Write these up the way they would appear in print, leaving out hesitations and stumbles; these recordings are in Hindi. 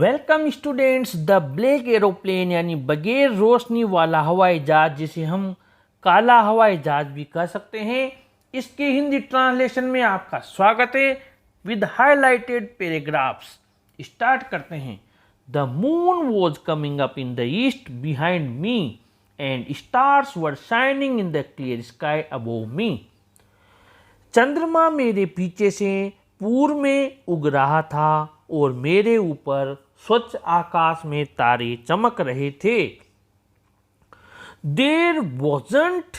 Welcome students. The black aeroplane यानी बगैर रोशनी वाला हवाई जहाज, जिसे हम काला हवाई जहाज भी कह सकते हैं, इसके हिंदी ट्रांसलेशन में आपका स्वागत है विद हाईलाइटेड पैराग्राफ्स। स्टार्ट करते हैं। The moon was coming up in the east behind me and stars were shining in the clear sky above me. चंद्रमा मेरे पीछे से पूर्व में उग रहा था और मेरे ऊपर स्वच्छ आकाश में तारे चमक रहे थे। There wasn't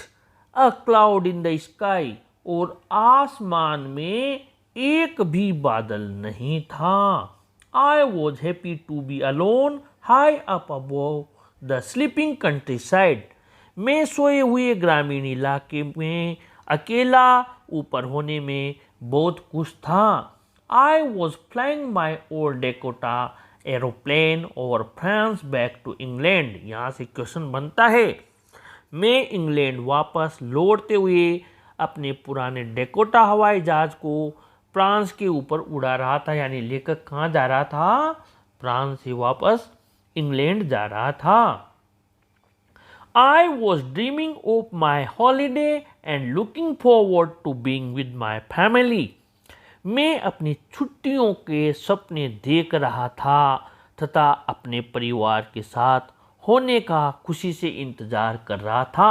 a cloud in the sky, और आसमान में एक भी बादल नहीं था। I was happy to be alone high up above the sleeping countryside. मैं सोए हुए ग्रामीण इलाके में अकेला ऊपर होने में बहुत खुश था। I was flying my old Dakota aeroplane over France back to England। यहाँ से क्वेश्चन बनता है, मैं इंग्लैंड वापस लौटते हुए अपने पुराने डेकोटा हवाई जहाज को फ्रांस के ऊपर उड़ा रहा था। यानी लेखक कहाँ जा रहा था? फ्रांस से वापस इंग्लैंड जा रहा था। I was dreaming of my holiday and looking forward to being with my family। मैं अपनी छुट्टियों के सपने देख रहा था तथा अपने परिवार के साथ होने का खुशी से इंतजार कर रहा था।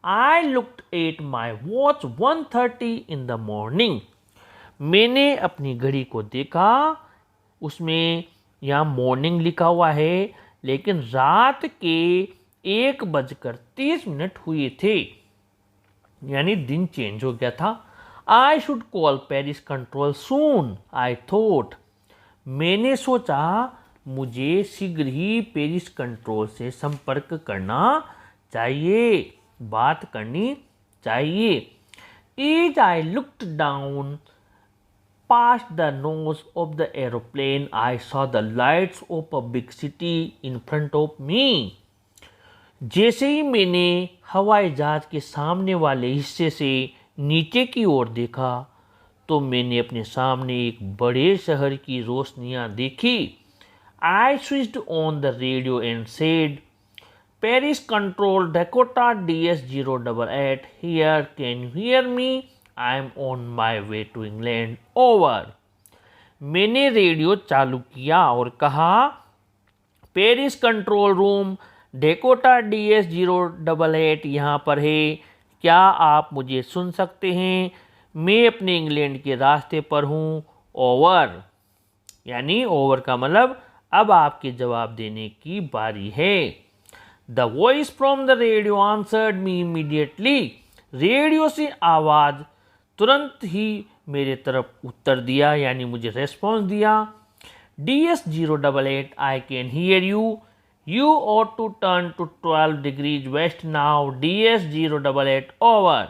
I looked at my watch 1:30 in the morning। मैंने अपनी घड़ी को देखा, उसमें यहाँ मॉर्निंग लिखा हुआ है लेकिन रात के 1:30 हुए थे, यानी दिन चेंज हो गया था। I should call Paris control soon, I thought। मैंने सोचा मुझे शीघ्र ही पेरिस कंट्रोल से संपर्क करना चाहिए, बात करनी चाहिए। As I looked down past the nose of the aeroplane, I saw the lights of a big city in front of me। जैसे ही मैंने हवाई जहाज के सामने वाले हिस्से से नीचे की ओर देखा तो मैंने अपने सामने एक बड़े शहर की रोशनियां देखी। I switched on the radio and said, Paris control Dakota DS088 here, can you hear me? I am on my way to England, over। मैंने रेडियो चालू किया और कहा, Paris control room Dakota DS088 यहाँ पर है, क्या आप मुझे सुन सकते हैं? मैं अपने इंग्लैंड के रास्ते पर हूँ, ओवर। यानी ओवर का मतलब अब आपके जवाब देने की बारी है। The voice from the radio answered me immediately. Radio से आवाज़ तुरंत ही मेरे तरफ उत्तर दिया, यानी मुझे रेस्पॉन्स दिया। DS088 I can hear you, You ought to turn to 12 degrees west now, DS088 over।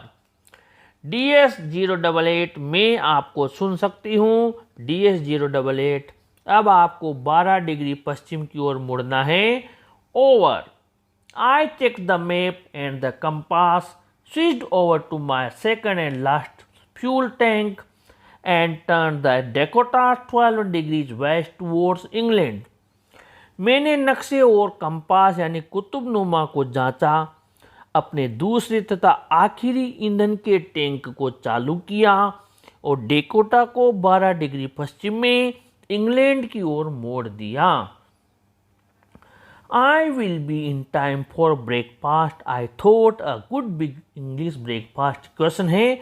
DS088 मैं आपको सुन सकती हूँ, DS088 अब आपको 12 डिग्री पश्चिम की ओर मुड़ना है, over. I checked the map and the compass, switched over to my second and last fuel tank and turned the Dakota 12 degrees west towards England। मैंने नक्शे और कंपास यानी कुतुबनुमा को जांचा, अपने दूसरे तथा आखिरी ईंधन के टैंक को चालू किया और डेकोटा को 12 डिग्री पश्चिम में इंग्लैंड की ओर मोड़ दिया। I will be in time for breakfast, I thought। a good big English breakfast। Question है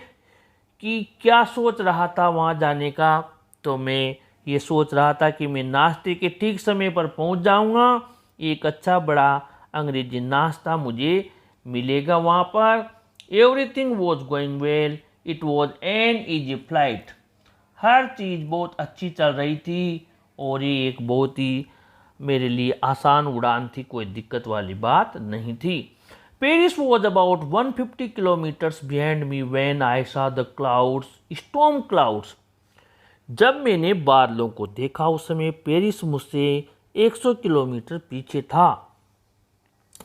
कि क्या सोच रहा था वहाँ जाने का? तो मैं ये सोच रहा था कि मैं नाश्ते के ठीक समय पर पहुंच जाऊंगा, एक अच्छा बड़ा अंग्रेजी नाश्ता मुझे मिलेगा वहाँ पर। Everything was going well, it was an easy flight. हर चीज़ बहुत अच्छी चल रही थी और ये एक बहुत ही मेरे लिए आसान उड़ान थी, कोई दिक्कत वाली बात नहीं थी। Paris was about 150 kilometres behind me when I saw the clouds, storm clouds. जब मैंने बादलों को देखा उस समय पेरिस मुझसे 100 किलोमीटर पीछे था।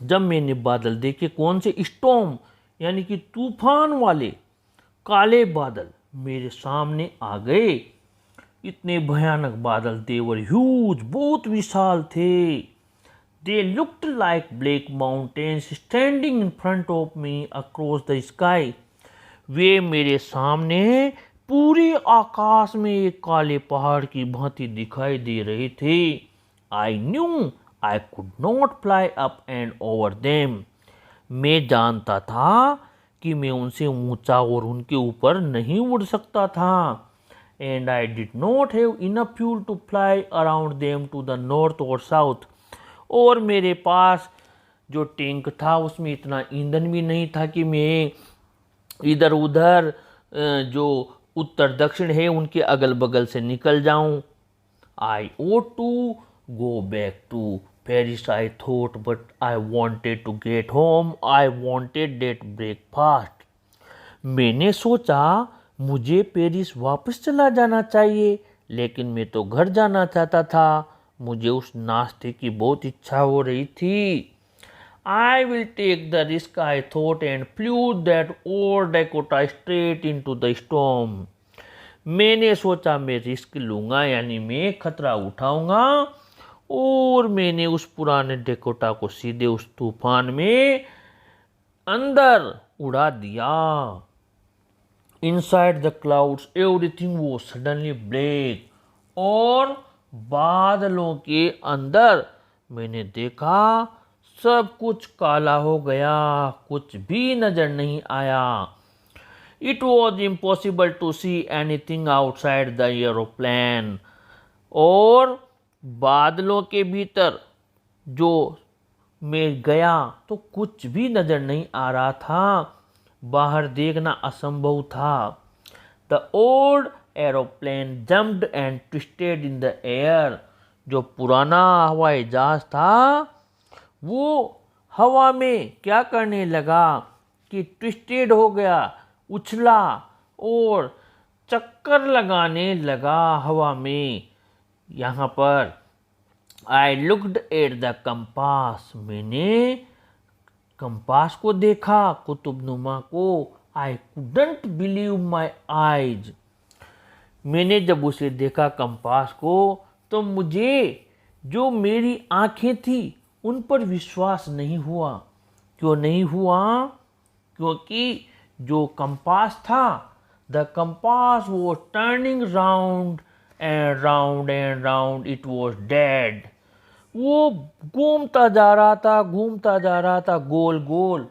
जब मैंने बादल देखे, कौन से? स्टॉर्म यानी कि तूफान वाले काले बादल मेरे सामने आ गए। इतने भयानक बादल, देवर ह्यूज, बहुत विशाल थे। They looked like black mountains standing in front of me across the sky. वे मेरे सामने पूरे आकाश में एक काले पहाड़ की भांति दिखाई दे रहे थे। I knew I could not fly up and over them. मैं जानता था कि मैं उनसे ऊंचा और उनके ऊपर नहीं उड़ सकता था। And I did not have enough fuel to fly around them to the north और साउथ। और मेरे पास जो टैंक था उसमें इतना ईंधन भी नहीं था कि मैं इधर उधर जो उत्तर दक्षिण है उनके अगल बगल से निकल जाऊं। I ought to go back to Paris I thought, but I wanted to get home. I wanted that breakfast. मैंने सोचा मुझे पेरिस वापस चला जाना चाहिए, लेकिन मैं तो घर जाना चाहता था। मुझे उस नाश्ते की बहुत इच्छा हो रही थी। I will take the risk, I thought, and flew that old Dakota straight into the storm. मैंने सोचा मैं रिस्क लूंगा, यानी मैं खतरा उठाऊंगा, और मैंने उस पुराने डेकोटा को सीधे उस तूफान में अंदर उड़ा दिया। Inside the clouds, everything was suddenly black. और बादलों के अंदर मैंने देखा सब कुछ काला हो गया, कुछ भी नजर नहीं आया। It was impossible to see anything outside the aeroplane. और बादलों के भीतर जो मैं गया तो कुछ भी नजर नहीं आ रहा था, बाहर देखना असंभव था। The old aeroplane jumped and twisted in the air. जो पुराना हवाई जहाज था वो हवा में क्या करने लगा कि ट्विस्टेड हो गया, उछला और चक्कर लगाने लगा हवा में। यहाँ पर I looked at the compass. मैंने कंपास को देखा, कुतुबनुमा को। I couldn't believe my eyes. मैंने जब उसे देखा कंपास को तो मुझे जो मेरी आंखें थी उन पर विश्वास नहीं हुआ। क्यों नहीं हुआ? क्योंकि जो कंपास था, the compass was turning round and round and round, it was dead. वो घूमता जा रहा था, घूमता जा रहा था, गोल गोल,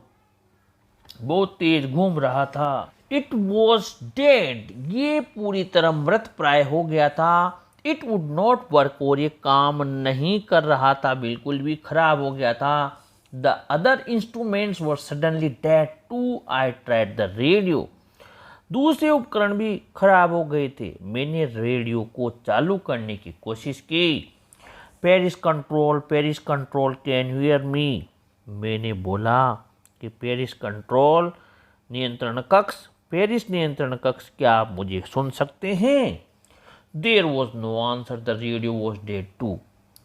बहुत तेज घूम रहा था। It was dead. ये पूरी तरह मृत प्राय हो गया था। It would not work. और ये काम नहीं कर रहा था, बिल्कुल भी खराब हो गया था। The other instruments were suddenly dead too. I tried the radio. दूसरे उपकरण भी खराब हो गए थे। मैंने रेडियो को चालू करने की कोशिश की। Paris control, Paris control, can you hear me? मैंने बोला कि पेरिस कंट्रोल, नियंत्रण कक्ष, पेरिस नियंत्रण कक्ष, क्या आप मुझे सुन सकते हैं? There was no answer. The radio was dead too.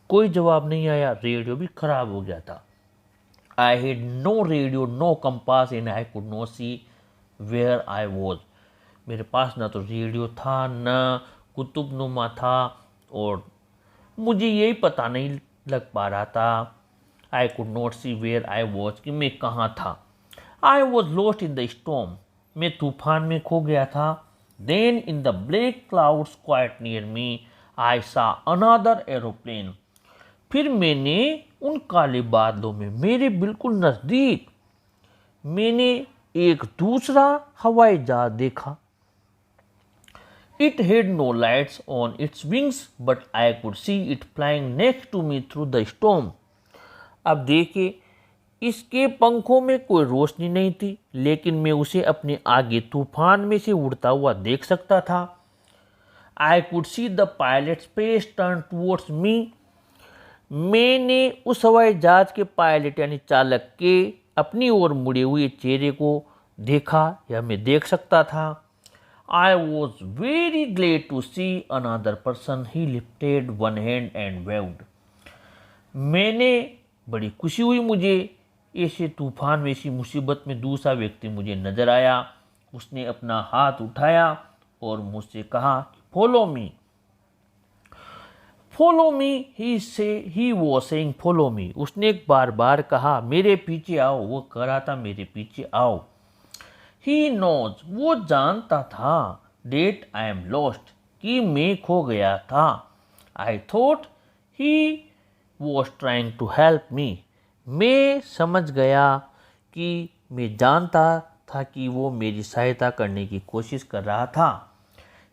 कोई जवाब नहीं आया, रेडियो भी खराब हो गया था। I had no radio, no compass, and I could not see where I was. मेरे पास ना तो रेडियो था, न कुतुबनुमा था, और मुझे यही पता नहीं लग पा रहा था। I could not see where I was, कि मैं कहाँ था। I was lost in the storm. मैं तूफान में खो गया था। Then in the black clouds quite near me I saw another aeroplane. फिर मैंने उन काले बादलों में मेरे बिल्कुल नजदीक मैंने एक दूसरा हवाई जहाज देखा। It had no lights on its wings, but I could see it flying next to me through the storm. अब देखिए, इसके पंखों में कोई रोशनी नहीं थी, लेकिन मैं उसे अपने आगे तूफान में से उड़ता हुआ देख सकता था। I could see the pilot's face turn towards me. मैंने उस हवाई जहाज के पायलट यानी चालक के अपनी ओर मुड़े हुए चेहरे को देखा, या मैं देख सकता था। I was very glad to see another person. He lifted one hand and waved. मैंने बड़ी खुशी हुई, मुझे ऐसे तूफान में, ऐसी मुसीबत में दूसरा व्यक्ति मुझे नजर आया। उसने अपना हाथ उठाया और मुझसे कहा, follow me. Follow me, he was saying follow me. उसने बार बार कहा मेरे पीछे आओ, वो कह रहा था मेरे पीछे आओ। ही नोज, वो जानता था, डेट आई एम लॉस्ट, कि मैं खो गया था। I thought he was trying to help me, मैं समझ गया कि मैं जानता था कि वो मेरी सहायता करने की कोशिश कर रहा था।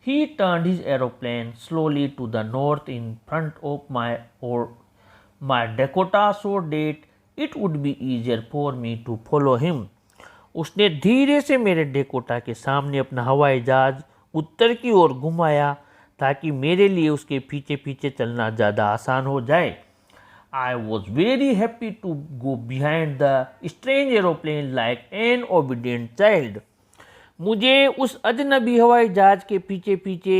He turned his aeroplane slowly to the north in front of my Dakota so that it would be easier for me to follow him. उसने धीरे से मेरे डेकोटा के सामने अपना हवाई जहाज उत्तर की ओर घुमाया ताकि मेरे लिए उसके पीछे पीछे चलना ज़्यादा आसान हो जाए। I was very happy to go behind the strange aeroplane like an obedient child. मुझे उस अजनबी हवाई जहाज के पीछे पीछे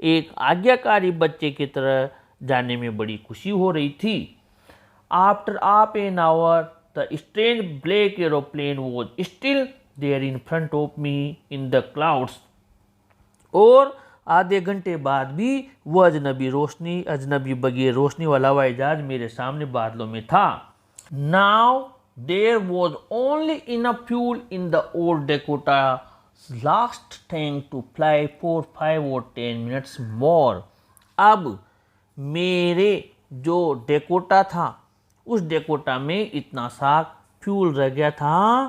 एक आज्ञाकारी बच्चे की तरह जाने में बड़ी खुशी हो रही थी। After half an hour, the strange black aeroplane was still there in front of me in the clouds. और आधे घंटे बाद भी वह अजनबी बगैर रोशनी वाला हवाई जहाज मेरे सामने बादलों में था। Now there was only enough fuel in the old Dakota last tank to fly for 5 or 10 minutes more. अब मेरे जो डेकोटा था उस डेकोटा में इतना सा फ्यूल रह गया था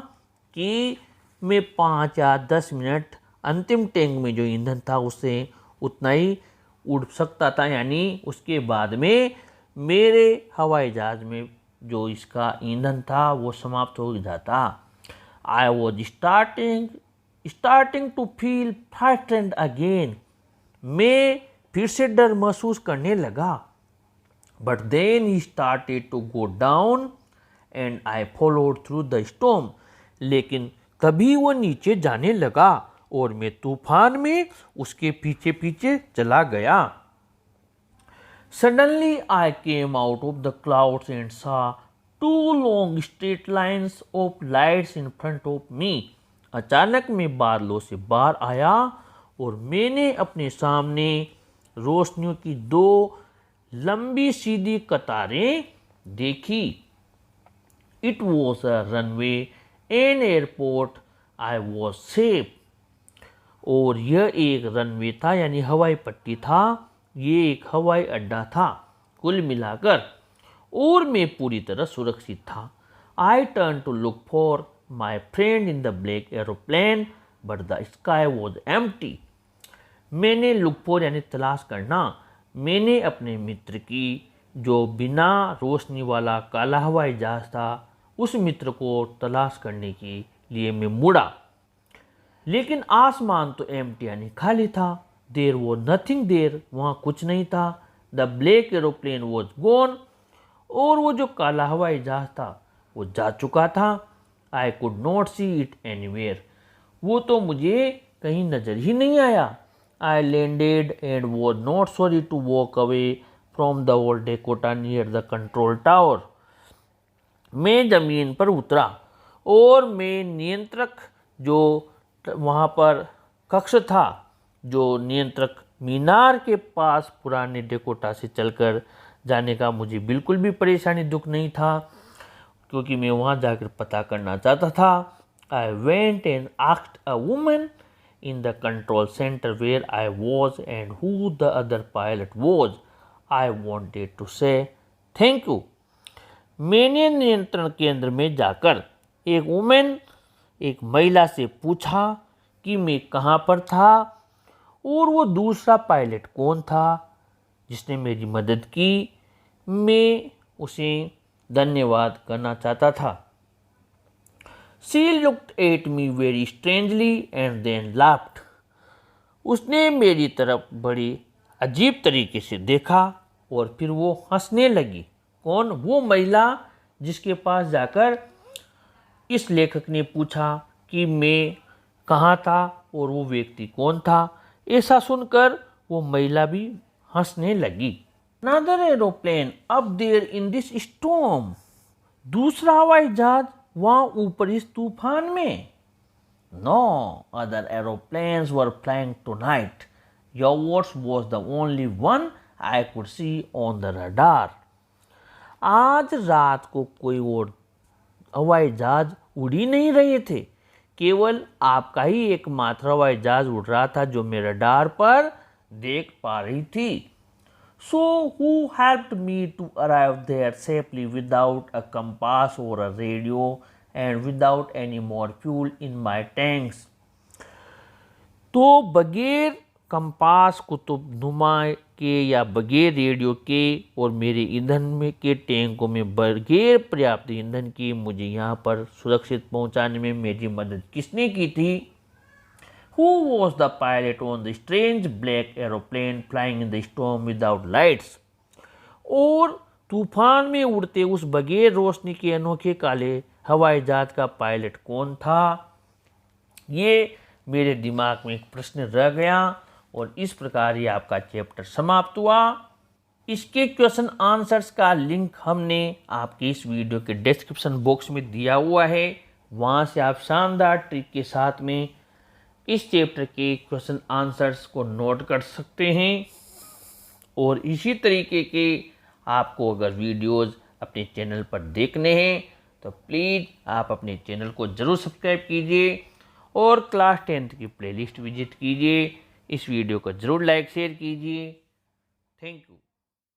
कि मैं 5 या 10 मिनट अंतिम टैंक में जो ईंधन था उससे उतना ही उड़ सकता था, यानी उसके बाद में मेरे हवाई जहाज में जो इसका ईंधन था वो समाप्त हो जाता। I was starting to feel frightened again, मैं फिर से डर महसूस करने लगा। But then he started to go down and I followed through the storm, लेकिन तभी वो नीचे जाने लगा और मैं तूफान में उसके पीछे पीछे चला गया। Suddenly I came out of the clouds and सा 2 long straight lines of lights in front of me. अचानक मैं बादलों से बाहर आया और मैंने अपने सामने रोशनियों की 2 लंबी सीधी कतारें देखी। It was a runway an airport, I was safe. और यह एक रनवे था यानी हवाई पट्टी था, ये एक हवाई अड्डा था कुल मिलाकर, और मैं पूरी तरह सुरक्षित था। I turn to look for my friend in the black aeroplane but the sky was empty. मैंने लुक फॉर यानी तलाश करना, मैंने अपने मित्र की जो बिना रोशनी वाला काला हवाई जहाज था उस मित्र को तलाश करने के लिए मैं मुड़ा, लेकिन आसमान तो एम्प्टी यानी खाली था। देयर वॉज नथिंग देयर, वहाँ कुछ नहीं था। The black aeroplane was gone, और वो जो काला हवाई जहाज था वो जा चुका था। I could not see it anywhere, वो तो मुझे कहीं नजर ही नहीं आया। I landed and was not sorry to walk away from the old Dakota near the control tower. मैं जमीन पर उतरा और मैं नियंत्रक जो वहाँ पर कक्ष था, जो नियंत्रक मीनार के पास पुराने डेकोटा से चलकर जाने का मुझे बिल्कुल भी परेशानी दुख नहीं था, क्योंकि मैं वहाँ जाकर पता करना चाहता था। I went and asked a woman in the control centre where I was and who the other pilot was. I wanted to say thank you. मैंने नियंत्रण केंद्र में जाकर एक महिला से पूछा कि मैं कहाँ पर था और वो दूसरा पायलट कौन था जिसने मेरी मदद की। मैं उसे धन्यवाद करना चाहता था। She looked at me very strangely and then laughed. उसने मेरी तरफ बड़ी अजीब तरीके से देखा और फिर वो हंसने लगी। कौन? वो महिला जिसके पास जाकर इस लेखक ने पूछा कि मैं कहाँ था और वो व्यक्ति कौन था। ऐसा सुनकर वो महिला भी हंसने लगी। Another aeroplane up there in this storm. दूसरा हवाई जहाज वहाँ ऊपर इस तूफान में। No other aeroplanes were flying tonight. Yours was the only one I could see on the radar. आज रात को कोई और हवाई जहाज उड़ ही नहीं रहे थे, केवल आपका ही एकमात्र हवाई जहाज उड़ रहा था जो मैं रडार पर देख पा रही थी. So who helped me to arrive there safely without a compass or a radio and without any more fuel in my tanks? तो बगैर कंपास कुतुबनुमा के या बगैर रेडियो के और मेरे ईंधन में के टैंकों में बगैर पर्याप्त ईंधन के मुझे यहाँ पर सुरक्षित पहुँचाने में मेरी मदद किसने की थी? Who was the pilot on the strange black aeroplane flying in the storm without lights? और तूफान में उड़ते उस बगैर रोशनी के अनोखे काले हवाई जहाज का पायलट कौन था? ये मेरे दिमाग में एक प्रश्न रह गया और इस प्रकार ये आपका चैप्टर समाप्त हुआ. इसके क्वेश्चन आंसर्स का लिंक हमने आपके इस वीडियो के डिस्क्रिप्शन बॉक्स में दिया हुआ है. वहाँ से आप शानदार ट्रिक के साथ में इस चैप्टर के क्वेश्चन आंसर्स को नोट कर सकते हैं. और इसी तरीके के आपको अगर वीडियोस अपने चैनल पर देखने हैं तो प्लीज़ आप अपने चैनल को ज़रूर सब्सक्राइब कीजिए और क्लास 10th की प्लेलिस्ट विजिट कीजिए. इस वीडियो को ज़रूर लाइक शेयर कीजिए. Thank you.